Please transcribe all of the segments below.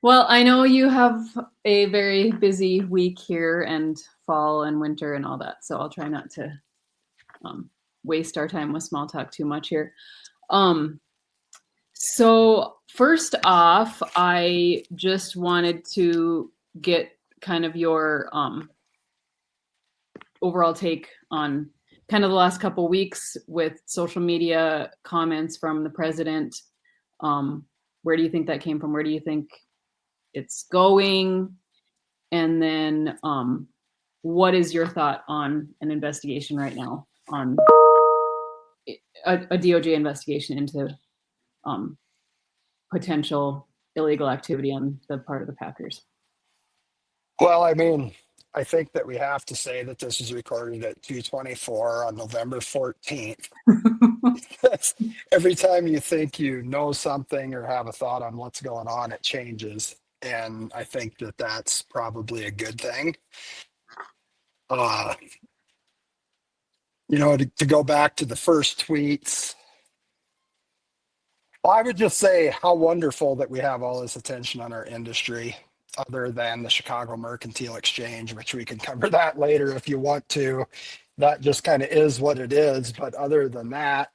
Well, I know you have a very busy week here and fall and winter and all that, so I'll try not to waste our time with small talk too much here. So first off, I just wanted to get kind of your overall take on kind of the last couple weeks with social media comments from the president. Where do you think that came from? Where do you think it's going? And then what is your thought on an investigation right now, on a DOJ investigation into potential illegal activity on the part of the Packers? Well, I mean, I think that we have to say that this is recorded at 2:24 on November 14th. Every time you think you know something or have a thought on what's going on, it changes. And I think that that's probably a good thing. Uh, to go back to the first tweets, well, I would just say how wonderful that we have all this attention on our industry, other than the Chicago Mercantile Exchange, which we can cover that later if you want to. That just kind of is what it is. But other than that,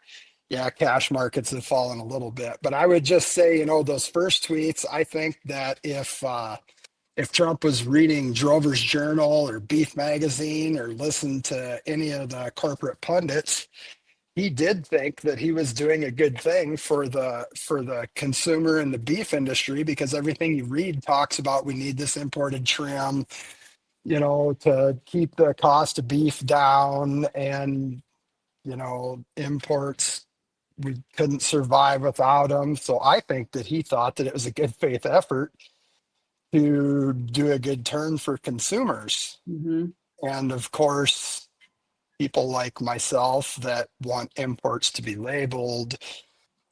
yeah, cash markets have fallen a little bit. But I would just say, those first tweets, I think that if Trump was reading Drover's Journal or Beef Magazine or listened to any of the corporate pundits, he did think that he was doing a good thing for the consumer and the beef industry, because everything you read talks about we need this imported trim, to keep the cost of beef down, and imports, we couldn't survive without them. So I think that he thought that it was a good faith effort to do a good turn for consumers. Mm-hmm. And of course, people like myself that want imports to be labeled,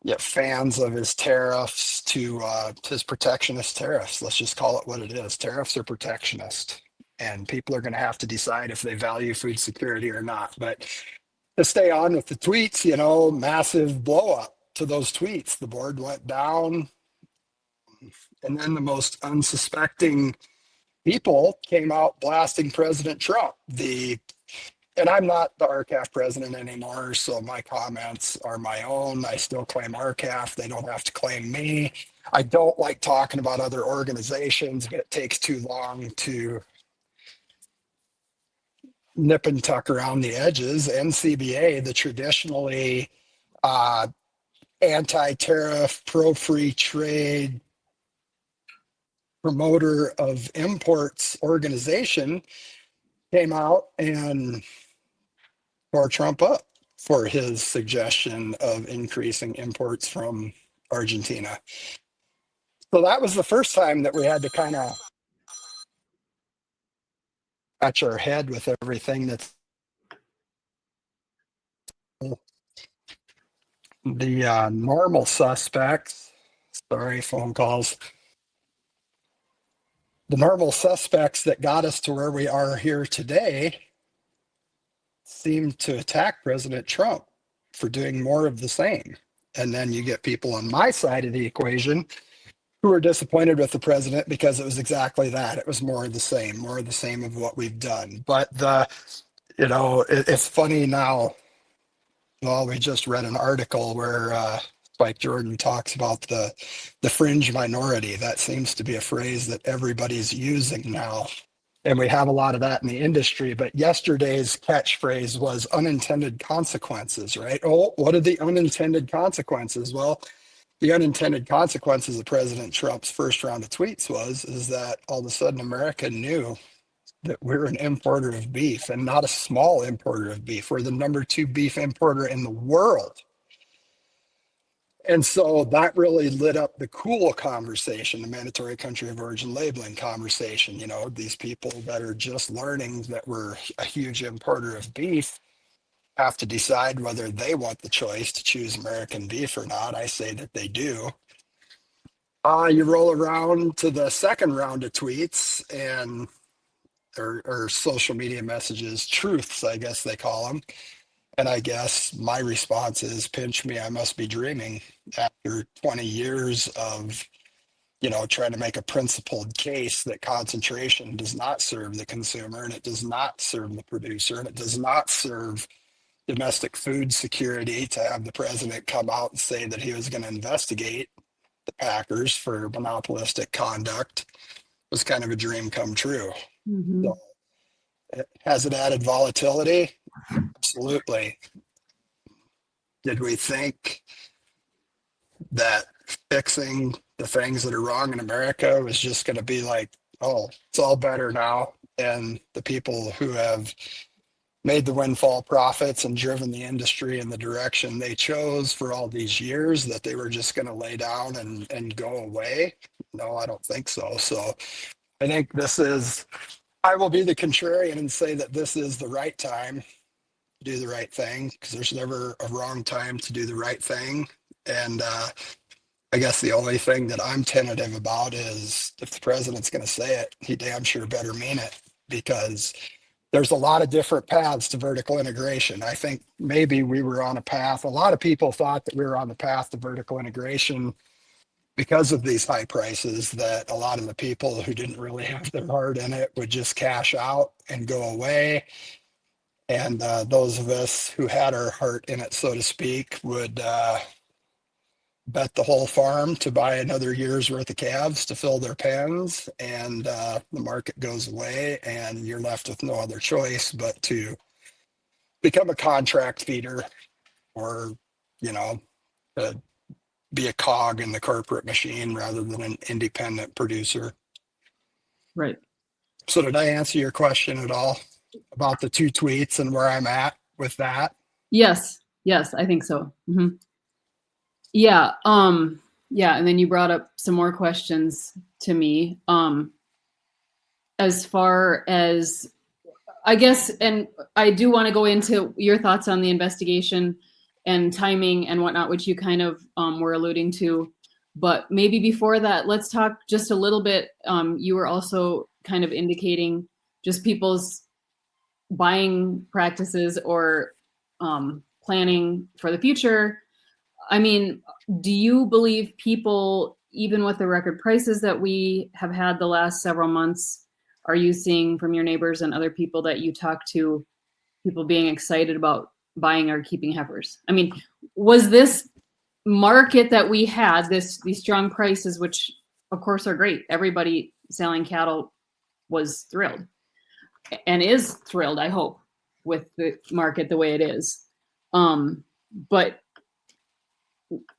yet fans of his tariffs, to his protectionist tariffs. Let's just call it what it is. Tariffs are protectionist, and people are going to have to decide if they value food security or not. But to stay on with the tweets, massive blow up to those tweets. The board went down, and then the most unsuspecting people came out blasting President Trump. And I'm not the RCAF president anymore, so my comments are my own. I still claim RCAF. They don't have to claim me. I don't like talking about other organizations, but it takes too long to nip and tuck around the edges. NCBA, the traditionally uh, anti-tariff, pro-free trade promoter of imports organization, came out and tore Trump up for his suggestion of increasing imports from Argentina. So that was the first time that we had to kind of scratch our head with everything that's the normal suspects. Sorry, phone calls. The normal suspects that got us to where we are here today seem to attack President Trump for doing more of the same. And then you get people on my side of the equation who are disappointed with the president because it was exactly that. It was more of the same of what we've done. But it's funny now. Well, we just read an article where Spike Jordan talks about the fringe minority. That seems to be a phrase that everybody's using now. And we have a lot of that in the industry. But yesterday's catchphrase was unintended consequences, right? Oh, what are the unintended consequences? Well, the unintended consequences of President Trump's first round of tweets is that all of a sudden America knew that we're an importer of beef, and not a small importer of beef. We're the number 2 beef importer in the world. And so that really lit up the cool conversation, the mandatory country of origin labeling conversation. These people that are just learning that we're a huge importer of beef have to decide whether they want the choice to choose American beef or not. I say that they do. You roll around to the second round of tweets and or social media messages, truths, I guess they call them. And I guess my response is, pinch me, I must be dreaming. After 20 years of trying to make a principled case that concentration does not serve the consumer, and it does not serve the producer, and it does not serve domestic food security, to have the president come out and say that he was going to investigate the Packers for monopolistic conduct was kind of a dream come true. Mm-hmm. So, has it added volatility? Absolutely. Did we think that fixing the things that are wrong in America was just going to be like, oh, it's all better now? And the people who have made the windfall profits and driven the industry in the direction they chose for all these years, that they were just going to lay down and go away? No, I don't think so. So I think I will be the contrarian and say that this is the right time to do the right thing, because there's never a wrong time to do the right thing. And I guess the only thing that I'm tentative about is, if the president's going to say it, he damn sure better mean it, because there's a lot of different paths to vertical integration. I think maybe we were on a path. A lot of people thought that we were on the path to vertical integration because of these high prices, that a lot of the people who didn't really have their heart in it would just cash out and go away. And those of us who had our heart in it, so to speak, would bet the whole farm to buy another year's worth of calves to fill their pens, and the market goes away, and you're left with no other choice but to become a contract feeder, or, you know, uh, be a cog in the corporate machine rather than an independent producer. Right. So did I answer your question at all about the two tweets and where I'm at with that? Yes. Yes, I think so. Mm-hmm. Yeah. Yeah. And then you brought up some more questions to me. As far as, I guess, and I do want to go into your thoughts on the investigation and timing and whatnot, which you kind of were alluding to. But maybe before that, let's talk just a little bit. You were also kind of indicating just people's buying practices or planning for the future. I mean, do you believe people, even with the record prices that we have had the last several months, are you seeing from your neighbors and other people that you talk to, people being excited about buying or keeping heifers? I mean, was this market that we had, these strong prices, which of course are great, everybody selling cattle was thrilled and is thrilled, I hope, with the market the way it is. But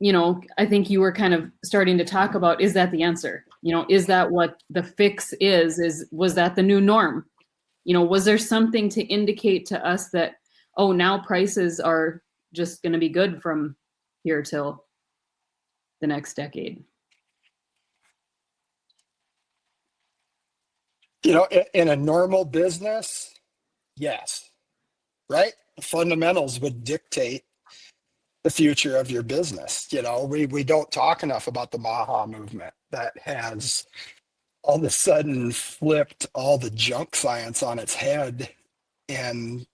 I think you were kind of starting to talk about, is that the answer? Is that what the fix was that the new norm? Was there something to indicate to us that, oh, now prices are just going to be good from here till the next decade? In a normal business, yes, right? The fundamentals would dictate the future of your business. We don't talk enough about the Maha movement that has all of a sudden flipped all the junk science on its head and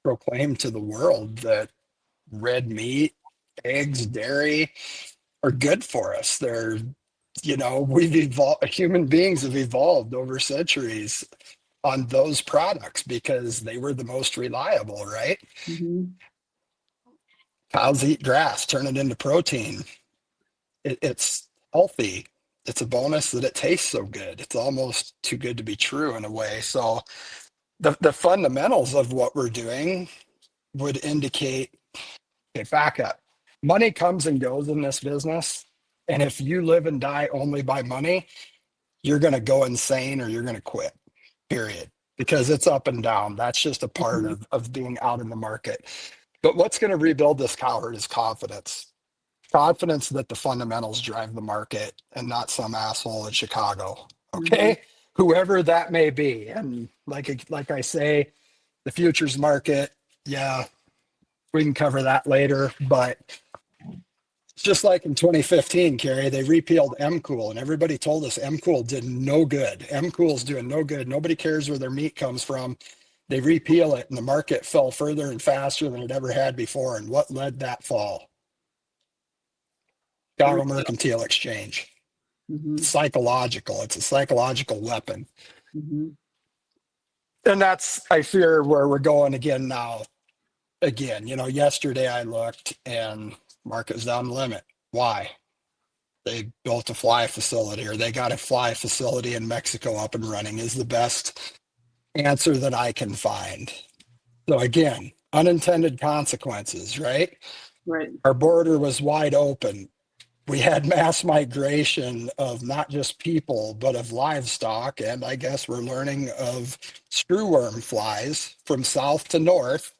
proclaimed to the world that red meat, eggs, dairy are good for us. We've evolved, human beings have evolved over centuries on those products because they were the most reliable, right? Mm-hmm. Cows eat grass, turn it into protein. It's healthy. It's a bonus that it tastes so good. It's almost too good to be true in a way. So the fundamentals of what we're doing would indicate, okay, back up. Money comes and goes in this business. And if you live and die only by money, you're going to go insane or you're going to quit, period. Because it's up and down. That's just a part Mm-hmm. of being out in the market. But what's going to rebuild this cowherd is confidence. Confidence that the fundamentals drive the market and not some asshole in Chicago. Mm-hmm. Okay? Whoever that may be. And like I say, the futures market, yeah, we can cover that later. But it's just like in 2015, Carrie, they repealed MCOOL and everybody told us MCOOL did no good. MCOOL's doing no good. Nobody cares where their meat comes from. They repeal it and the market fell further and faster than it ever had before. And what led that fall? Chicago Mercantile Exchange. Mm-hmm. Psychological. It's a psychological weapon. Mm-hmm. And that's, I fear, where we're going again now. Again, yesterday I looked and market's down the limit. Why? They built a fly facility, or they got a fly facility in Mexico up and running, is the best answer that I can find. So again, unintended consequences, right? Right. Our border was wide open. We had mass migration of not just people, but of livestock. And I guess we're learning of screwworm flies from south to north.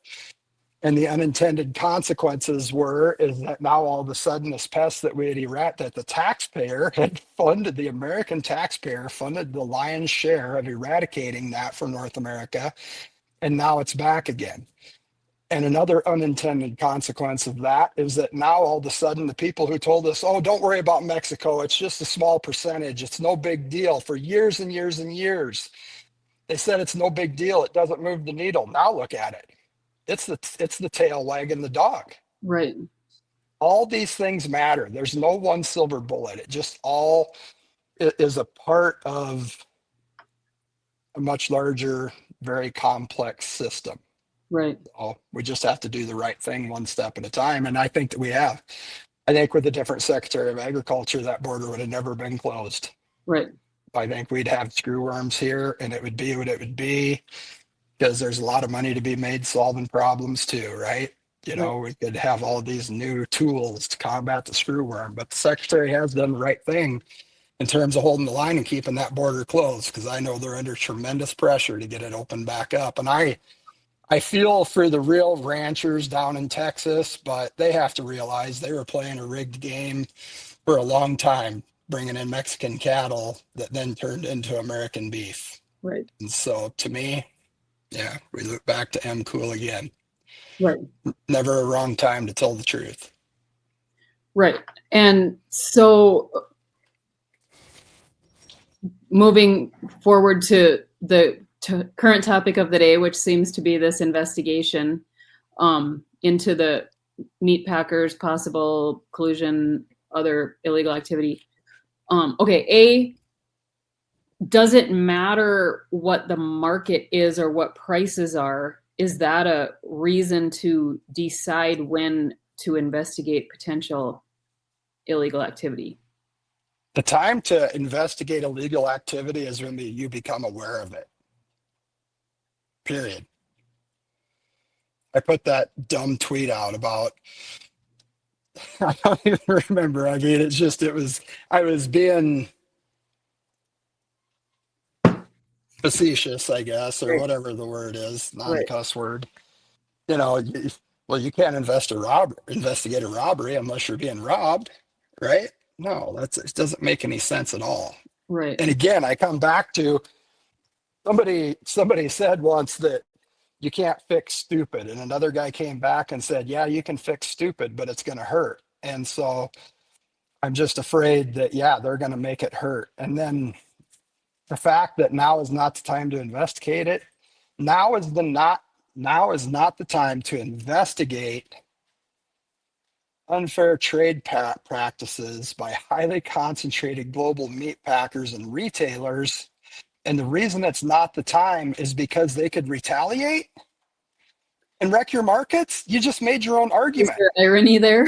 And the unintended consequences is that now all of a sudden this pest that we had that the taxpayer had funded, the American taxpayer funded the lion's share of eradicating that from North America. And now it's back again. And another unintended consequence of that is that now all of a sudden the people who told us, oh, don't worry about Mexico, it's just a small percentage, it's no big deal, for years and years and years, they said it's no big deal, it doesn't move the needle. Now look at it. It's the tail wagging the dog. Right. All these things matter. There's no one silver bullet. It just all is a part of a much larger, very complex system. Right. So we just have to do the right thing one step at a time. And I think that we have. I think with a different Secretary of Agriculture, that border would have never been closed. Right. I think we'd have screwworms here, and it would be what it would be, because there's a lot of money to be made solving problems too, right? We could have all these new tools to combat the screwworm, but the Secretary has done the right thing in terms of holding the line and keeping that border closed, because I know they're under tremendous pressure to get it opened back up. And I feel for the real ranchers down in Texas, but they have to realize they were playing a rigged game for a long time, bringing in Mexican cattle that then turned into American beef. Right. And so to me, yeah, we look back to M. Cool again. Right. Never a wrong time to tell the truth. Right. And so moving forward to the current topic of the day, which seems to be this investigation into the meat packers, possible collusion, other illegal activity. Okay, does it matter what the market is or what prices are? Is that a reason to decide when to investigate potential illegal activity? The time to investigate illegal activity is when you become aware of it. Period. I put that dumb tweet out about, I don't even remember. I mean, I was being facetious, I guess, or whatever the word is, non-cuss word. You can't investigate a robbery unless you're being robbed, right? No, it doesn't make any sense at all. Right. And again, I come back to somebody said once that you can't fix stupid, and another guy came back and said, yeah, you can fix stupid, but it's going to hurt. And so I'm just afraid that, yeah, they're going to make it hurt. And then the fact that now is not the time to investigate it. Now is not the time to investigate unfair trade practices by highly concentrated global meat packers and retailers. And the reason it's not the time is because they could retaliate and wreck your markets. You just made your own argument. Is there irony there?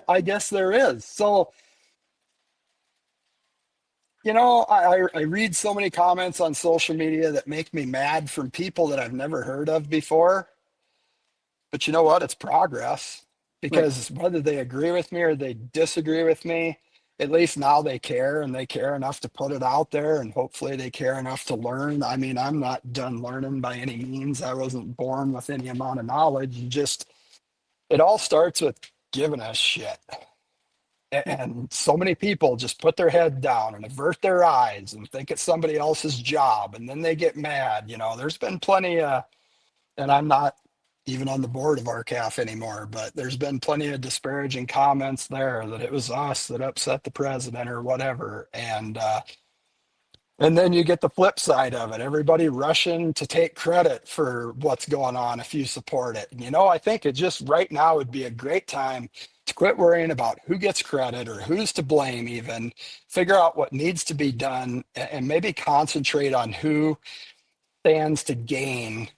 I guess there is. So, I read so many comments on social media that make me mad from people that I've never heard of before. But you know what? It's progress, because whether they agree with me or they disagree with me, at least now they care, and they care enough to put it out there, and hopefully they care enough to learn. I mean, I'm not done learning by any means. I wasn't born with any amount of knowledge. It all starts with giving a shit. And so many people just put their head down and avert their eyes and think it's somebody else's job, and then they get mad. There's been plenty of, and I'm not even on the board of RCAF anymore, but there's been plenty of disparaging comments there that it was us that upset the president or whatever. And then you get the flip side of it, everybody rushing to take credit for what's going on if you support it. And I think it just right now would be a great time to quit worrying about who gets credit or who's to blame, even figure out what needs to be done and maybe concentrate on who stands to gain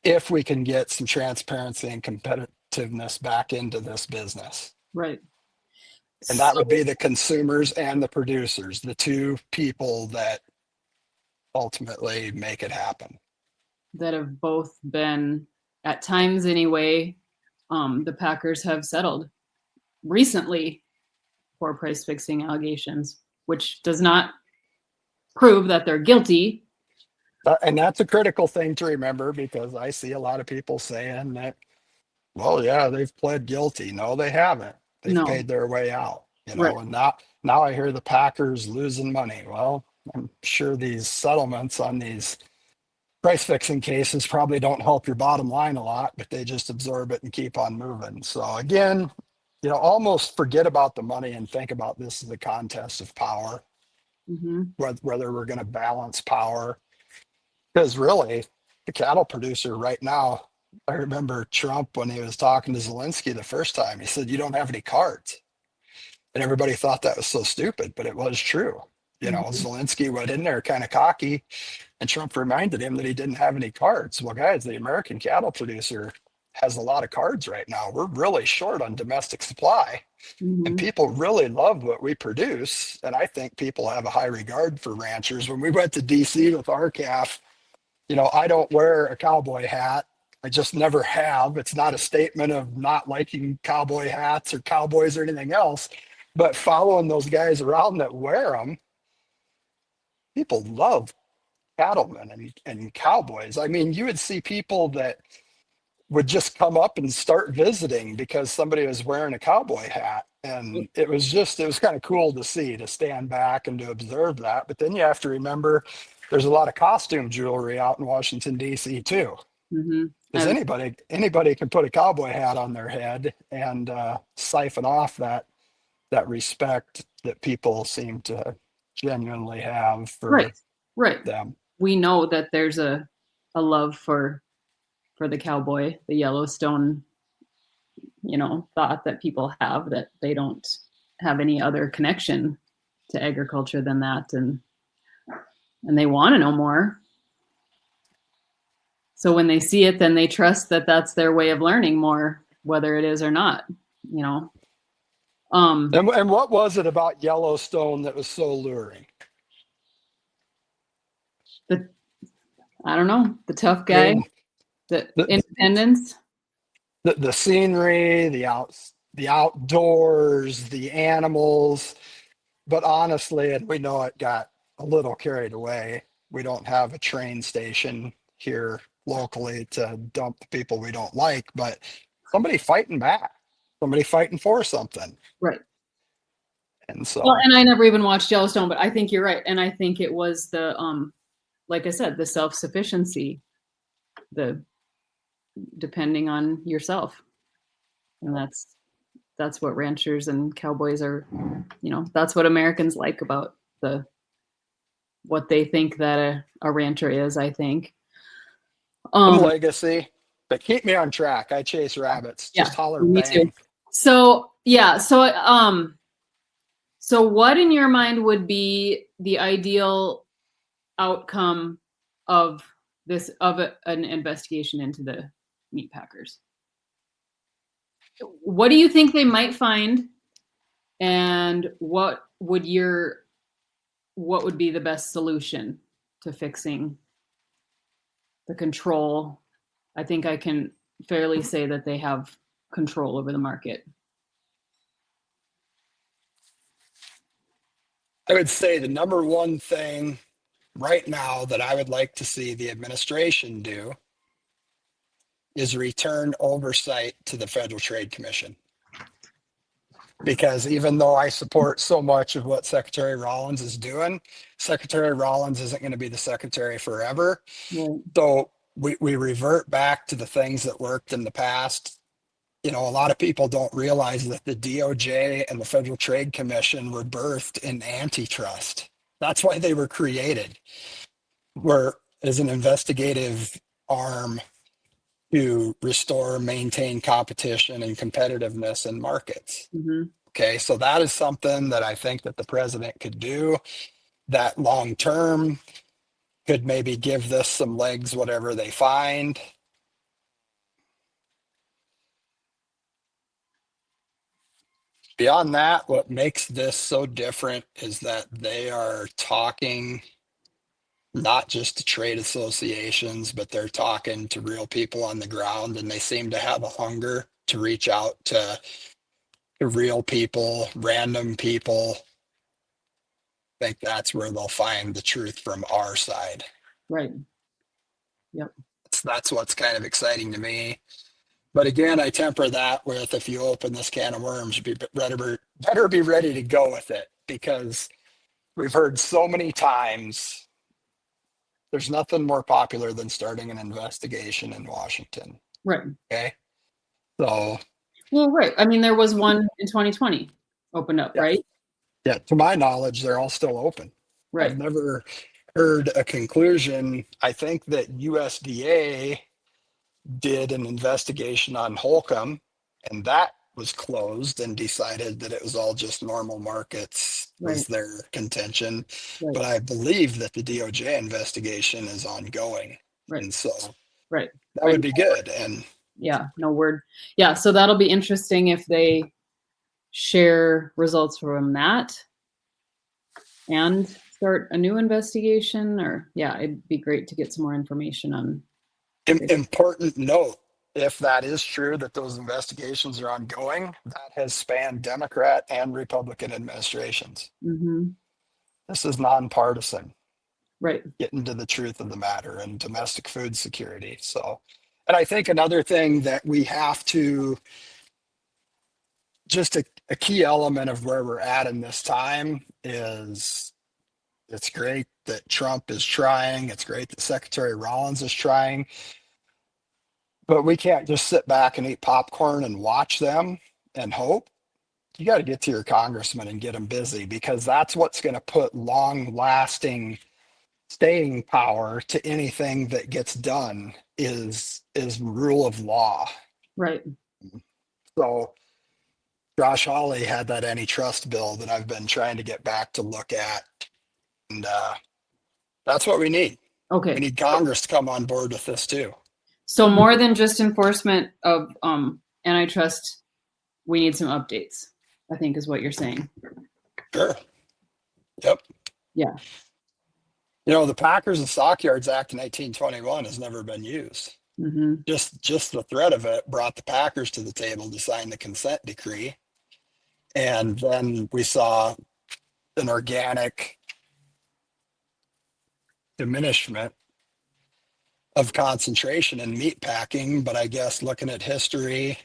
if we can get some transparency and competitiveness back into this business. Right. And that So would be the consumers and the producers, the two people that ultimately make it happen. that have both been, at times anyway, the Packers have settled recently for price fixing allegations, which does not prove that they're guilty. And that's a critical thing to remember, because I see a lot of people saying that, well, yeah, they've pled guilty. No, they haven't. They've No, paid their way out, right. and now I hear the Packers losing money. Well, I'm sure these settlements on these price fixing cases probably don't help your bottom line a lot, but they just absorb it and keep on moving. So again, almost forget about the money and think about this as a contest of power, Mm-hmm. whether we're going to balance power. Because really, the cattle producer right now, I remember Trump when he was talking to Zelensky the first time, he said, "You don't have any cards." And everybody thought that was so stupid, but it was true. Mm-hmm. Zelensky went in there kind of cocky, and Trump reminded him that he didn't have any cards. Well, guys, the American cattle producer has a lot of cards right now. We're really short on domestic supply, and Mm-hmm. people really love what we produce. And I think people have a high regard for ranchers. When we went to DC with our calf, I don't wear a cowboy hat. I just never have. It's not a statement of not liking cowboy hats or cowboys or anything else, but following those guys around that wear them, people love cattlemen and cowboys. I mean, you would see people that would just come up and start visiting because somebody was wearing a cowboy hat. And it was kind of cool to see, to stand back and to observe that. But then you have to remember there's a lot of costume jewelry out in Washington, D.C. too. Mm-hmm. Because anybody can put a cowboy hat on their head and siphon off that respect that people seem to genuinely have Right. for Right. them. We know that there's a love for the cowboy, the Yellowstone, thought that people have, that they don't have any other connection to agriculture than that, and they want to know more. So when they see it, then they trust that that's their way of learning more, whether it is or not. You know, And what was it about Yellowstone that was so alluring? the I don't know, the tough I guy, mean, the the independence. the scenery, the outdoors, the animals. But honestly, and we know it got a little carried away. We don't have a train station here locally to dump the people we don't like, but somebody fighting back, somebody fighting for something. Right. And Well, so and I never even watched Yellowstone, but I think you're right, and I think it was the like I said, the self sufficiency, the depending on yourself, and that's what ranchers and cowboys are. That's what Americans like about the what they think that a rancher is, I think. some Um, legacy, but keep me on track. I chase rabbits. yeah, Just holler me too. bang. So yeah, so what in your mind would be the ideal outcome of an investigation into the meat packers? What do you think they might find, and what would be the best solution to fixing the control? I think I can fairly say that they have control over the market. I would say the number one thing right now that I would like to see the administration do is return oversight to the Federal Trade Commission. Because even though I support so much of what Secretary Rollins is doing, Secretary Rollins isn't going to be the secretary forever. Right. So we revert back to the things that worked in the past. A lot of people don't realize that the DOJ and the Federal Trade Commission were birthed in antitrust. That's why they were created, were as an investigative arm to restore, maintain competition and competitiveness in markets. Mm-hmm. Okay, so that is something that I think that the president could do. That long term could maybe give this some legs, whatever they find. Beyond that, what makes this so different is that they are talking not just to trade associations, but they're talking to real people on the ground, and they seem to have a hunger to reach out to real people, random people. I think that's where they'll find the truth from our side. Right. Yep. That's what's kind of exciting to me. But again, I temper that with, if you open this can of worms, you better be ready to go with it, because we've heard so many times there's nothing more popular than starting an investigation in Washington. Right. Okay. So, Well, right. I mean, there was one in 2020 opened up, yeah. right? Yeah. To my knowledge, they're all still open. Right. I've never heard a conclusion. I think that USDA did an investigation on Holcomb, and that was closed and decided that it was all just normal markets, Right. was their contention. Right. But I believe that the DOJ investigation is ongoing. Right. And so Right. that would be good. And yeah, no word. Yeah, so that'll be interesting if they share results from that and start a new investigation, or yeah, it'd be great to get some more information on. important note, if that is true, that those investigations are ongoing, that has spanned Democrat and Republican administrations. Mm-hmm. This is nonpartisan. Right. Getting to the truth of the matter and domestic food security. So, and I think another thing that we have to, just a key element of where we're at in this time is, it's great that Trump is trying. It's great that Secretary Rollins is trying, but we can't just sit back and eat popcorn and watch them and hope. You got to get to your congressman and get them busy, because that's what's going to put long lasting staying power to anything that gets done, is rule of law. Right. So Josh Hawley had that antitrust bill that I've been trying to get back to look at, and that's what we need. Okay. We need Congress to come on board with this too. So more than just enforcement of antitrust, we need some updates, I think is what you're saying. Sure. Yep. Yeah. You know, the Packers and Stockyards Act in 1921 has never been used. Mm-hmm. Just the threat of it brought the Packers to the table to sign the consent decree. And then we saw an organic diminishment of concentration in meat packing. But I guess looking at history,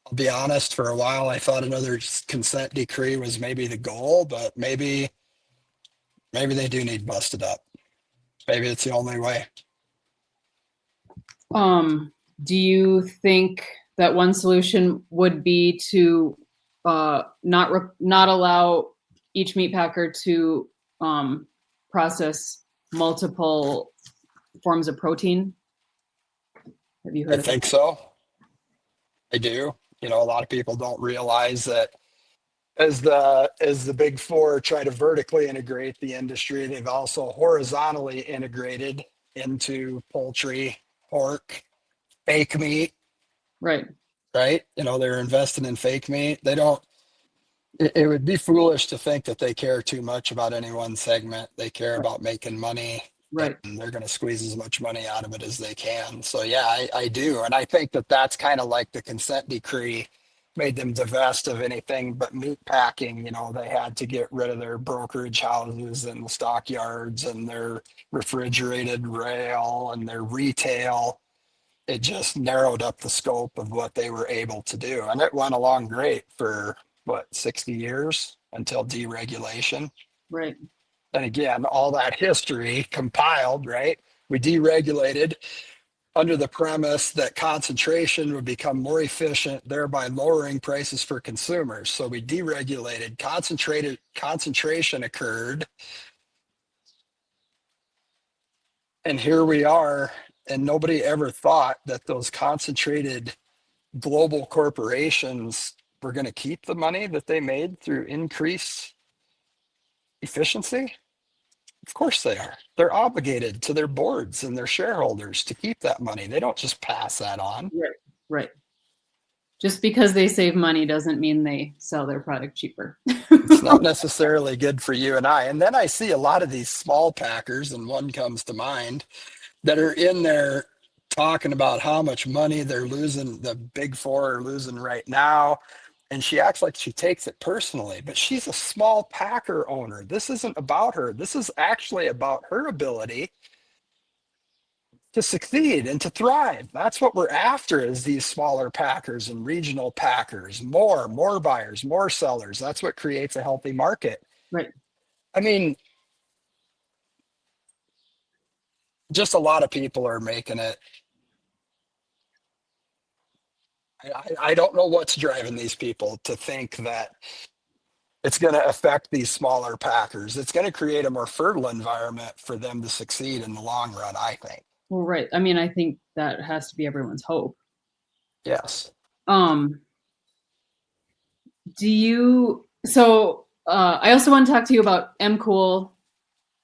I'll be honest, for a while I thought another consent decree was maybe the goal, but maybe they do need busted up. Maybe it's the only way. Do you think that one solution would be to not allow each meat packer to process multiple forms of protein? Have you heard I of think that? so. I do. You know, a lot of people don't realize that as the big four try to vertically integrate the industry, they've also horizontally integrated into poultry, pork, fake meat, Right. right? You know, they're investing in fake meat. They don't, it would be foolish to think that they care too much about any one segment. They care about making money, Right. and they're going to squeeze as much money out of it as they can. So yeah, I do. And I think that that's kind of like the consent decree made them divest of anything but meat packing. You know, they had to get rid of their brokerage houses and stockyards and their refrigerated rail and their retail. It just narrowed up the scope of what they were able to do. And it went along great for what, 60 years until deregulation. Right. And again, all that history compiled, right? We deregulated under the premise that concentration would become more efficient, thereby lowering prices for consumers. So we deregulated, concentration occurred. And here we are And nobody ever thought that those concentrated global corporations were going to keep the money that they made through increased efficiency. Of course they are. They're obligated to their boards and their shareholders to keep that money. They don't just pass that on. Right. Right. Just because they save money doesn't mean they sell their product cheaper. It's not necessarily good for you and I. And then I see a lot of these small packers, and one comes to mind, that are in there talking about how much money they're losing, the big four are losing right now. And she acts like she takes it personally, but she's a small packer owner. This isn't about her. This is actually about her ability to succeed and to thrive. That's what we're after, is these smaller packers and regional packers, more buyers, more sellers. That's what creates a healthy market. Right. I mean, just a lot of people are making it. I don't know what's driving these people to think that it's going to affect these smaller packers. It's going to create a more fertile environment for them to succeed in the long run, I think. Well, right. I mean, I think that has to be everyone's hope. Yes. Um, I also want to talk to you about MCool.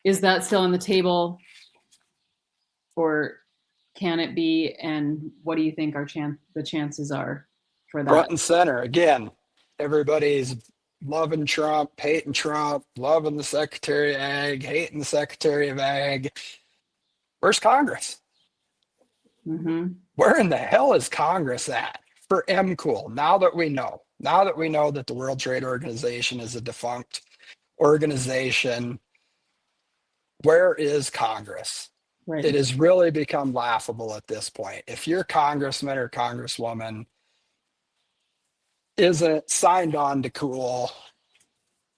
Is that still on the table, or can it be? And what do you think the chances are for that? Front and center. Again, everybody's loving Trump, hating Trump, loving the Secretary of Ag, hating the Secretary of Ag. Where's Congress? Mm-hmm. Where in the hell is Congress at for MCool? Now that we know that the World Trade Organization is a defunct organization, where is Congress? Right. It has really become laughable at this point. If your congressman or congresswoman isn't signed on to cool,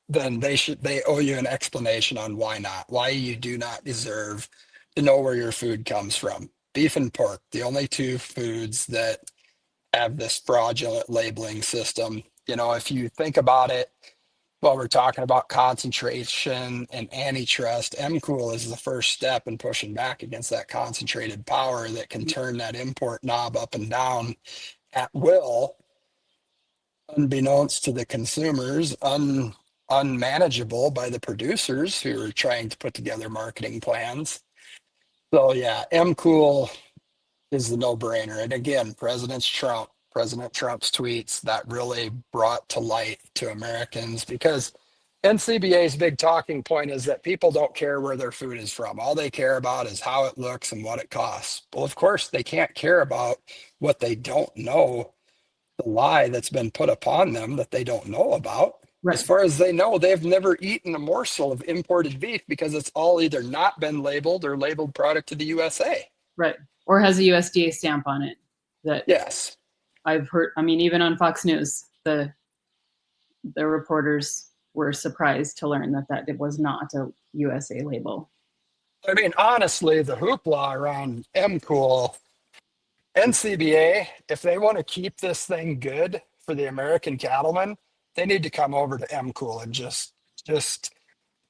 then they owe you an explanation on why not, why you do not deserve to know where your food comes from. Beef and pork, the only two foods that have this fraudulent labeling system. You know, if you think about it, while we're talking about concentration and antitrust, MCool is the first step in pushing back against that concentrated power that can turn that import knob up and down at will, unbeknownst to the consumers, unmanageable by the producers who are trying to put together marketing plans. So yeah, MCool is the no-brainer. And again, President Trump's tweets that really brought to light to Americans, because NCBA's big talking point is that people don't care where their food is from. All they care about is how it looks and what it costs. Well, of course, they can't care about what they don't know, the lie that's been put upon them that they don't know about. Right. As far as they know, they've never eaten a morsel of imported beef because it's all either not been labeled or labeled product to the USA. Right. Or has a USDA stamp on it. That Yes. I've heard. I mean, even on Fox News, the reporters were surprised to learn that it was not a USA label. I mean, honestly, the hoopla around MCool, NCBA, if they want to keep this thing good for the American cattlemen, they need to come over to MCool and just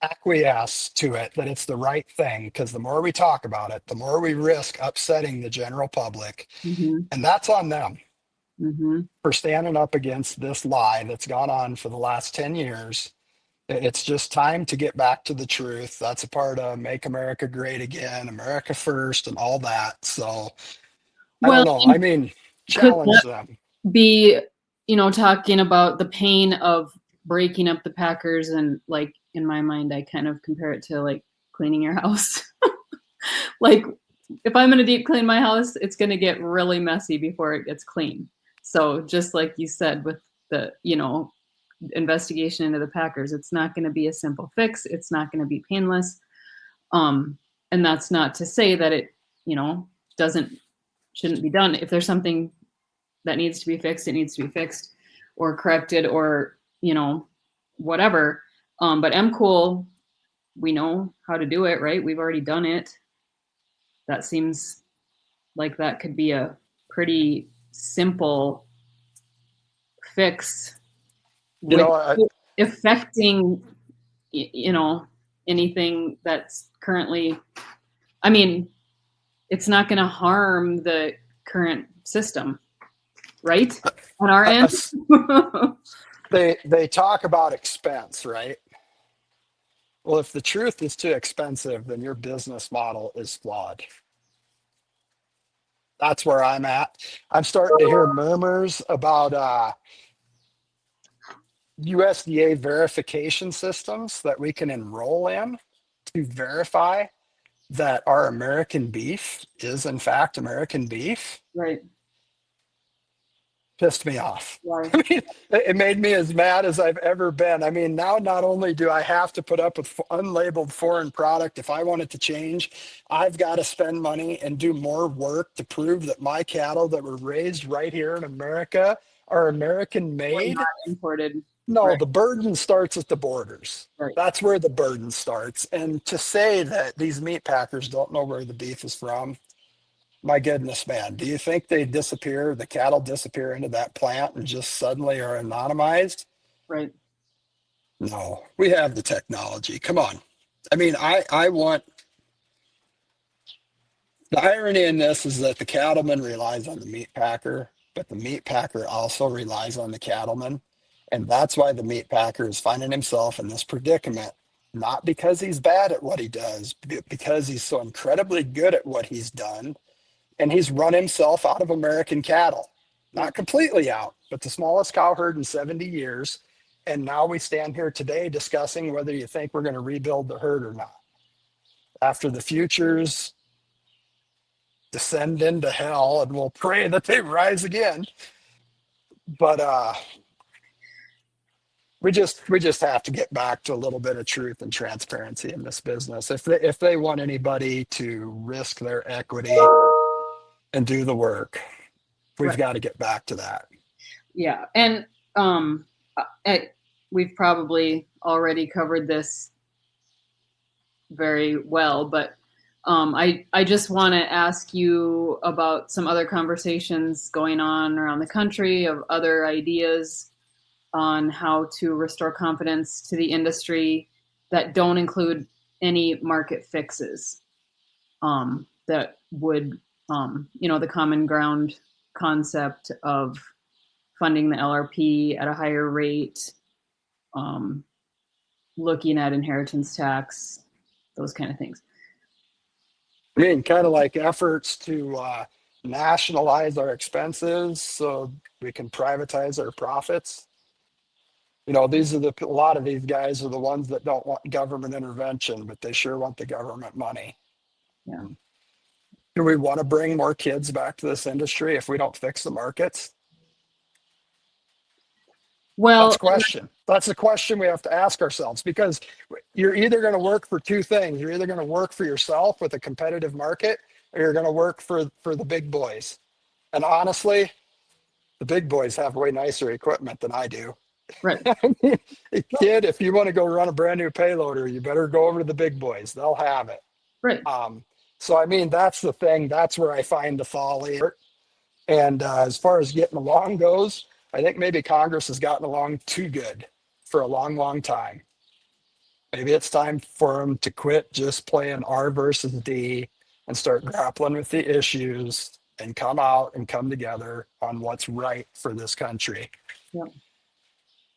acquiesce to it that it's the right thing. Because the more we talk about it, the more we risk upsetting the general public, and that's on them for standing up against this lie that's gone on for the last 10 years. It's just time to get back to the truth. That's a part of Make America Great Again, America First, and all that. So I Well, don't know. I mean, could challenge that them. be, talking about the pain of breaking up the Packers, and like in my mind, I kind of compare it to like cleaning your house. Like if I'm going to deep clean my house, it's going to get really messy before it gets clean. So just like you said with the, investigation into the Packers, it's not going to be a simple fix. It's not going to be painless. And that's not to say that it, shouldn't be done. If there's something that needs to be fixed, it needs to be fixed or corrected or, whatever. But MCool, we know how to do it, right? We've already done it. That seems like that could be a pretty simple fix without affecting, anything that's currently, I mean, it's not going to harm the current system, right? On our end. They talk about expense, right? Well, if the truth is too expensive, then your business model is flawed. That's where I'm at. I'm starting to hear murmurs about USDA verification systems that we can enroll in to verify that our American beef is in fact American beef. Right. Pissed me off. Right. I mean, it made me as mad as I've ever been. I mean, now not only do I have to put up with unlabeled foreign product, if I want it to change, I've got to spend money and do more work to prove that my cattle that were raised right here in America are American Or made. not imported. No, Right. the burden starts at the borders. Right. That's where the burden starts. And to say that these meat packers don't know where the beef is from, my goodness, man, do you think they disappear, the cattle disappear into that plant and just suddenly are anonymized? Right. No, we have the technology. Come on. I mean, I want the irony in this is that the cattleman relies on the meat packer, but the meat packer also relies on the cattleman. And that's why the meat packer is finding himself in this predicament, not because he's bad at what he does, but because he's so incredibly good at what he's done. And he's run himself out of American cattle, not completely out, but the smallest cow herd in 70 years. And now we stand here today discussing whether you think we're going to rebuild the herd or not. After the futures descend into hell, and we'll pray that they rise again. But we just have to get back to a little bit of truth and transparency in this business. If they want anybody to risk their equity and do the work, we've got to get back to that. Yeah. And we've probably already covered this very well, but I just want to ask you about some other conversations going on around the country of other ideas on how to restore confidence to the industry that don't include any market fixes, that would, the common ground concept of funding the LRP at a higher rate, looking at inheritance tax, those kind of things. I mean, kind of like efforts to nationalize our expenses so we can privatize our profits. You know, a lot of these guys are the ones that don't want government intervention, but they sure want the government money. Yeah. Do we want to bring more kids back to this industry if we don't fix the markets? Well, that's a question we have to ask ourselves, because you're either going to work for two things. You're either going to work for yourself with a competitive market, or you're going to work for the big boys. And honestly, the big boys have way nicer equipment than I do. Right. Kid, if you want to go run a brand new payloader, you better go over to the big boys. They'll have it. Right. So, I mean, that's the thing. That's where I find the folly. And as far as getting along goes, I think maybe Congress has gotten along too good for a long, long time. Maybe it's time for them to quit just playing R versus D and start grappling with the issues and come out and come together on what's right for this country. Yeah.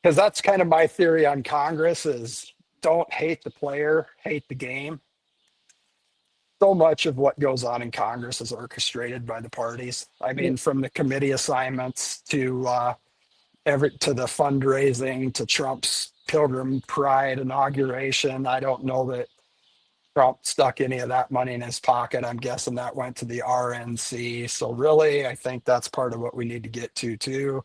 Because that's kind of my theory on Congress is don't hate the player, hate the game. So much of what goes on in Congress is orchestrated by the parties. I mean, from the committee assignments to the fundraising to Trump's Pilgrim Pride inauguration. I don't know that Trump stuck any of that money in his pocket. I'm guessing that went to the RNC. So really, I think that's part of what we need to get to too.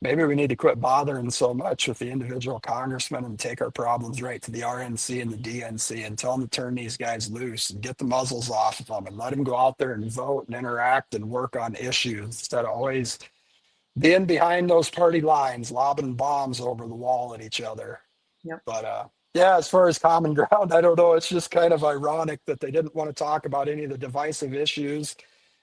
Maybe we need to quit bothering so much with the individual congressmen and take our problems right to the RNC and the DNC and tell them to turn these guys loose and get the muzzles off of them and let them go out there and vote and interact and work on issues instead of always being behind those party lines, lobbing bombs over the wall at each other. Yep. But yeah, as far as common ground, I don't know. It's just kind of ironic that they didn't want to talk about any of the divisive issues.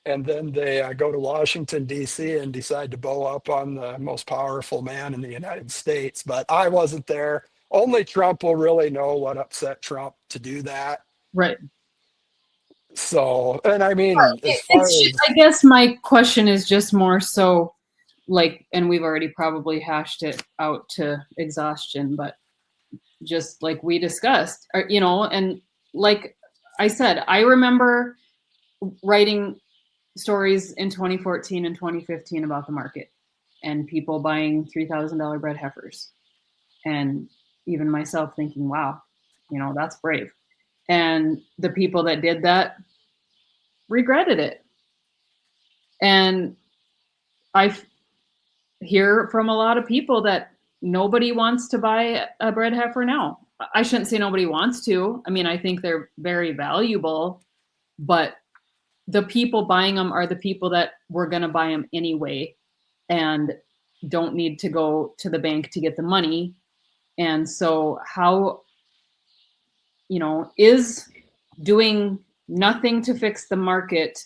And then they go to Washington, D.C. and decide to bow up on the most powerful man in the United States. But I wasn't there. Only Trump will really know what upset Trump to do that. Right. So, and I mean, as far as I guess my question is just more so like, and we've already probably hashed it out to exhaustion, but just like we discussed, and like I said, I remember writing stories in 2014 and 2015 about the market and people buying $3,000 bred heifers. And even myself thinking, wow, that's brave. And the people that did that regretted it. And I hear from a lot of people that nobody wants to buy a bred heifer now. I shouldn't say nobody wants to. I mean, I think they're very valuable, but the people buying them are the people that were going to buy them anyway and don't need to go to the bank to get the money. And so how, is doing nothing to fix the market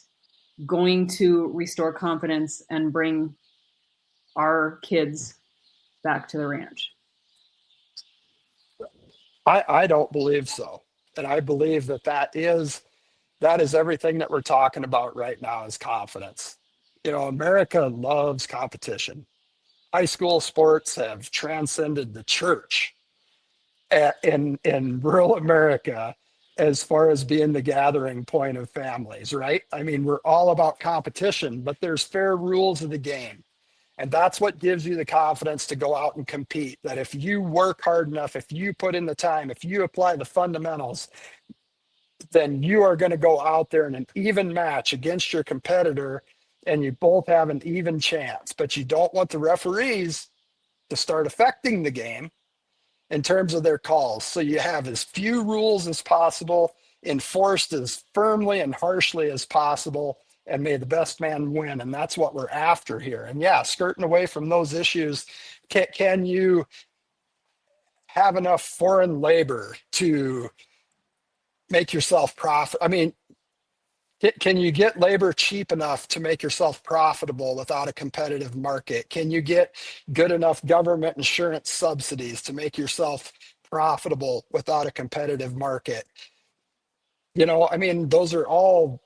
going to restore confidence and bring our kids back to the ranch? I don't believe so. And I believe that is everything that we're talking about right now is confidence. America loves competition. High school sports have transcended the church in rural America as far as being the gathering point of families, right? I mean, we're all about competition, but there's fair rules of the game. And that's what gives you the confidence to go out and compete. That if you work hard enough, if you put in the time, if you apply the fundamentals, then you are going to go out there in an even match against your competitor and you both have an even chance. But you don't want the referees to start affecting the game in terms of their calls. So you have as few rules as possible, enforced as firmly and harshly as possible, and may the best man win. And that's what we're after here. And yeah, skirting away from those issues, can you have enough foreign labor to make yourself profit? I mean, can you get labor cheap enough to make yourself profitable without a competitive market? Can you get good enough government insurance subsidies to make yourself profitable without a competitive market? I mean, those are all,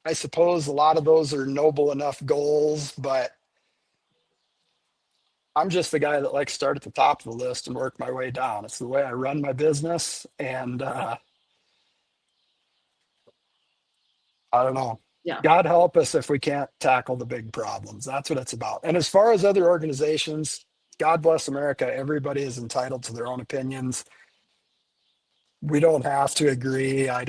I suppose a lot of those are noble enough goals, but I'm just the guy that likes to start at the top of the list and work my way down. It's the way I run my business. And I don't know. Yeah. God help us if we can't tackle the big problems. That's what it's about. And as far as other organizations, God bless America. Everybody is entitled to their own opinions. We don't have to agree. I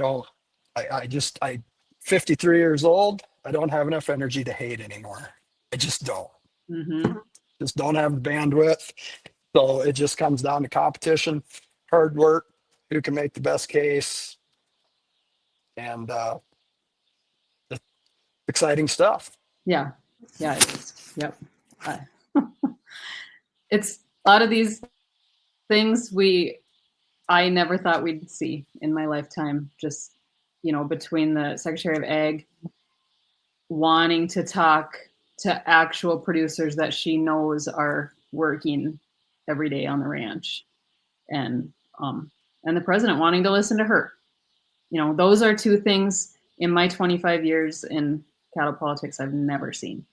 53 years old. I don't have enough energy to hate anymore. I just don't. Mm-hmm. Just don't have the bandwidth. So it just comes down to competition, hard work, who can make the best case, and exciting stuff. Yeah. Yeah. It is. Yep. Uh, it's a lot of these things I never thought we'd see in my lifetime. Just, between the Secretary of Ag wanting to talk to actual producers that she knows are working every day on the ranch, and and the president wanting to listen to her. Those are two things in my 25 years in cattle politics I've never seen.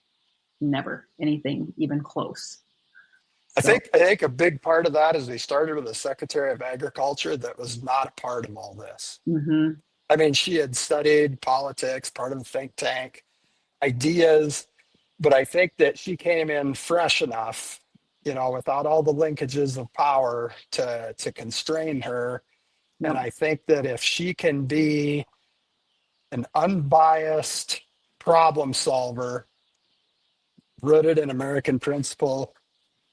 Never anything even close. So, I think a big part of that is they started with a Secretary of Agriculture that was not a part of all this. mm-hmm. I mean, she had studied politics, part of the think tank, ideas, but I think that she came in fresh enough, without all the linkages of power to constrain her. Yep. And I think that if she can be an unbiased problem solver rooted in American principle,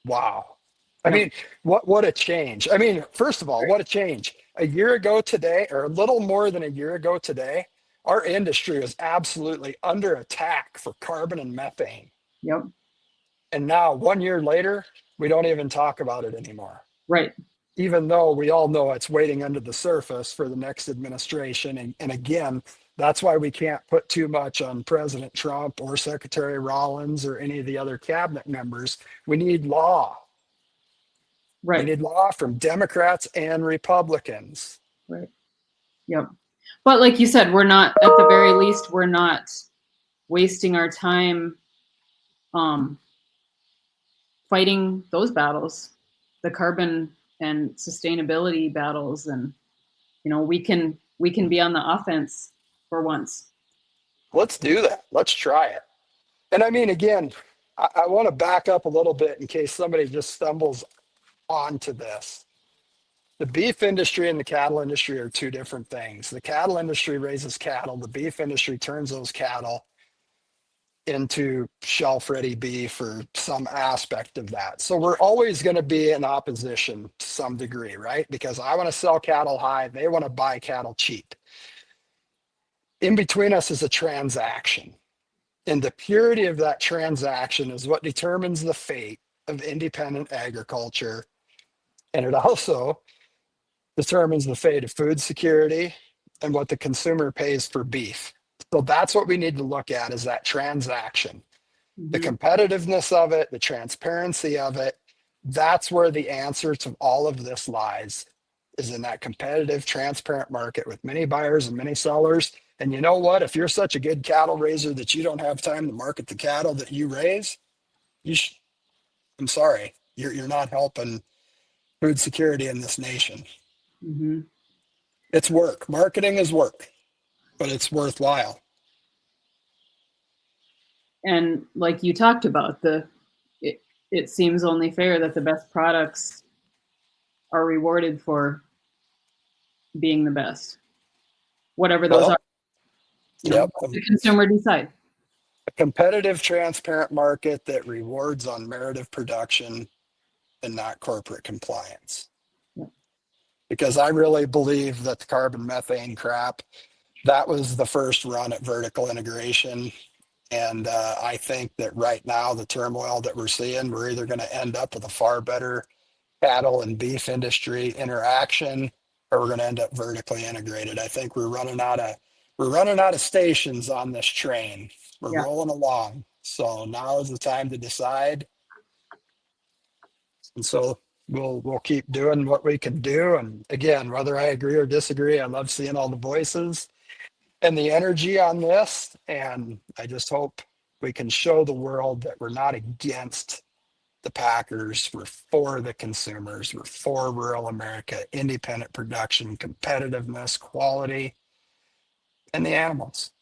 wow. I Yep. mean, what a change. I mean, first of all, what a change. A year ago today, or a little more than a year ago today, our industry was absolutely under attack for carbon and methane. Yep. And now, 1 year later, we don't even talk about it anymore. Right. Even though we all know it's waiting under the surface for the next administration. And again, that's why we can't put too much on President Trump or Secretary Rollins or any of the other cabinet members. We need law. We Right. need law from Democrats and Republicans. Right. Yep. But like you said, we're not, at the very least, we're not wasting our time um, fighting those battles, the carbon and sustainability battles, and we can be on the offense for once. Let's do that. Let's try it. And I mean, again, I want to back up a little bit in case somebody just stumbles onto this. The beef industry and the cattle industry are two different things. The cattle industry raises cattle. The beef industry turns those cattle into shelf ready beef or some aspect of that. So we're always going to be in opposition to some degree, right? Because I want to sell cattle high, they want to buy cattle cheap. In between us is a transaction. And the purity of that transaction is what determines the fate of independent agriculture. And it also determines the fate of food security and what the consumer pays for beef. So that's what we need to look at, is that transaction, the Mm-hmm. competitiveness of it, the transparency of it. That's where the answer to all of this lies, is in that competitive, transparent market with many buyers and many sellers. And you know what? If you're such a good cattle raiser that you don't have time to market the cattle that you raise, I'm sorry, you're not helping food security in this nation. Mm-hmm. It's work. Marketing is work, but it's worthwhile. And like you talked about, it seems only fair that the best products are rewarded for being the best, whatever those are. Well, yep. Let the consumer decide. A competitive, transparent market that rewards on merit of production and not corporate compliance. Yeah. Because I really believe that the carbon methane crap, that was the first run at vertical integration. And I think that right now, the turmoil that we're seeing, we're either going to end up with a far better cattle and beef industry interaction, or we're going to end up vertically integrated. I think we're running out of stations on this train. We're Yeah. rolling along. So now is the time to decide. And so we'll keep doing what we can do. And again, whether I agree or disagree, I love seeing all the voices and the energy on this. And I just hope we can show the world that we're not against the packers. We're for the consumers. We're for rural America, independent production, competitiveness, quality, and the animals.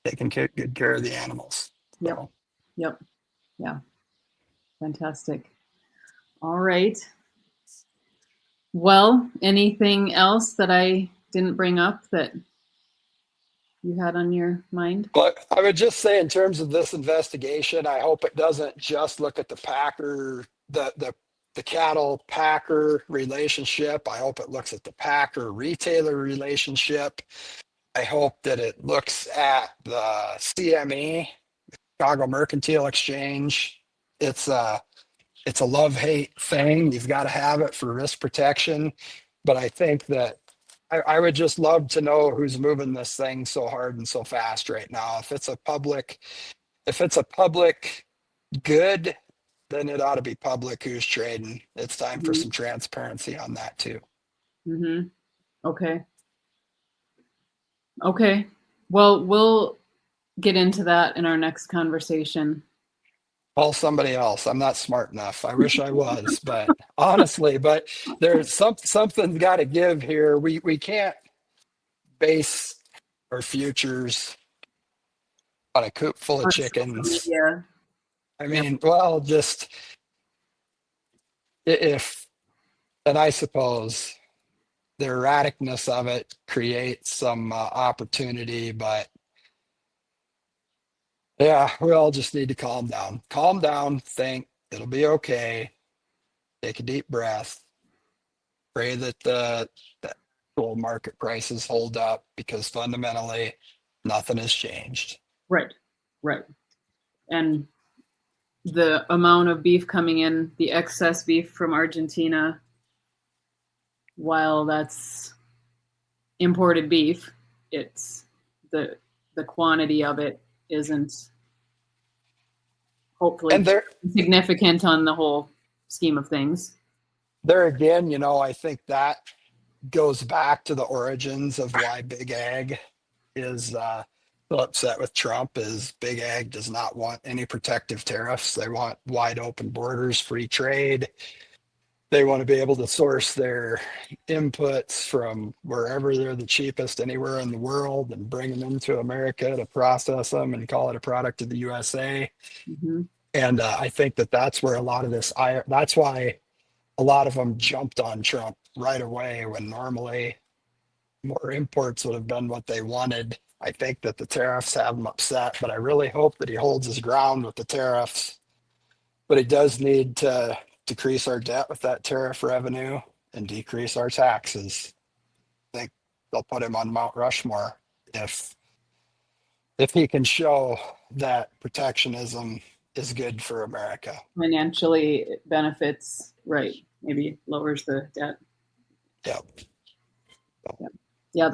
Taking good care of the animals. Yep. So Yep. Yeah. Fantastic. All right. Well, anything else that I didn't bring up that you had on your mind? but I would just say, in terms of this investigation, I hope it doesn't just look at the packer, the cattle packer relationship. I hope it looks at the packer retailer relationship. I hope that it looks at the CME, Chicago Mercantile Exchange. It's a love-hate thing. You've got to have it for risk protection. But I think that I would just love to know who's moving this thing so hard and so fast right now. If it's a public good, then it ought to be public who's trading. It's time for Mm-hmm. some transparency on that too. Mm-hmm. Okay. Okay. Well, we'll get into that in our next conversation. Call somebody else. I'm not smart enough. I wish I was, but honestly, there's something's got to give here. We can't base our futures on a coop full of On social chickens. media. I Yep. mean, well, just if, and I suppose the erraticness of it creates some opportunity, but yeah, we all just need to calm down, think it'll be okay, take a deep breath, pray that the actual market prices hold up, because fundamentally nothing has changed. Right. Right. And the amount of beef coming in, the excess beef from Argentina, while that's imported beef, it's the quantity of it isn't hopefully And significant on the whole scheme of things. there again, I think that goes back to the origins of why big ag is so upset with Trump. Is big ag does not want any protective tariffs. They want wide open borders, free trade. They want to be able to source their inputs from wherever they're the cheapest anywhere in the world and bring them into America to process them and call it a product of the USA. Mhm. And I think that that's where a lot of this, that's why a lot of them jumped on Trump right away when normally more imports would have been what they wanted. I think that the tariffs have him upset, but I really hope that he holds his ground with the tariffs. But he does need to decrease our debt with that tariff revenue and decrease our taxes. I think they'll put him on Mount Rushmore if he can show that protectionism is good for America. Financially, it benefits, right? Maybe lowers the debt. Yep. Yep.